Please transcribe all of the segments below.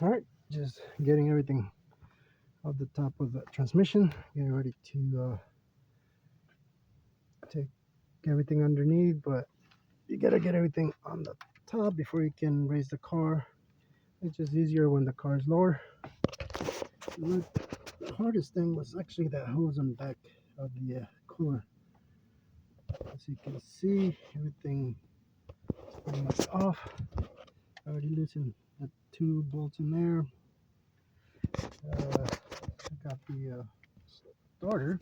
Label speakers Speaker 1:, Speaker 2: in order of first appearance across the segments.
Speaker 1: All right, just getting everything off the top of the transmission, getting ready to take everything underneath, but you gotta get everything on the top before you can raise the car. It's just easier when the car is lower. The hardest thing was actually that hose on the back of the cooler. As you can see, everything is pretty much off. I already loosened the two bolts in there. I got the starter,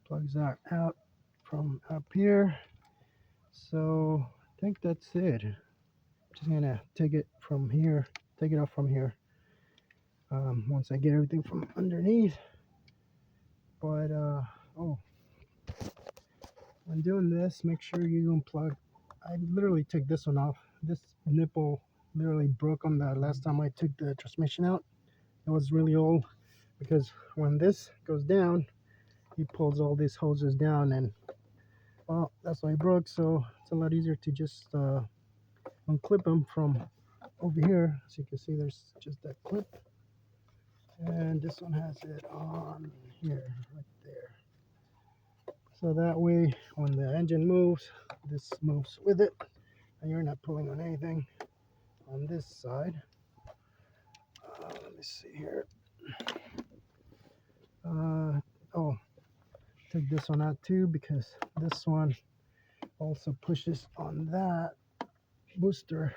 Speaker 1: plugs that out from up here. So I think that's it. Just gonna take it from here, take it off from here once I get everything from underneath. But oh, when doing this, make sure you unplug. I literally took this one off. This nipple literally broke on the last time I took the transmission out. It was really old because when this goes down, he pulls all these hoses down, and well, that's why it broke. So it's a lot easier to just unclip them from over here. As you can see, there's just that clip, and this one has it on here, right there. So that way, when the engine moves, this moves with it, and you're not pulling on anything on this side. Let me see here. Oh, take this one out too because this one also pushes on that booster.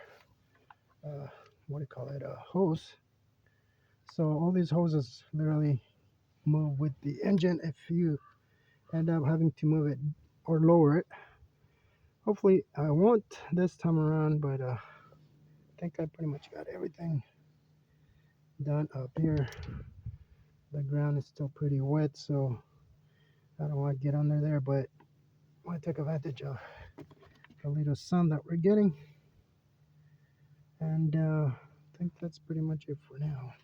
Speaker 1: What do you call it? A hose. So all these hoses literally move with the engine if you end up having to move it or lower it. Hopefully I won't this time around, but I think I pretty much got everything done up here. The ground is still pretty wet, so I don't want to get under there, but I want to take advantage of the little sun that we're getting. And I think that's pretty much it for now.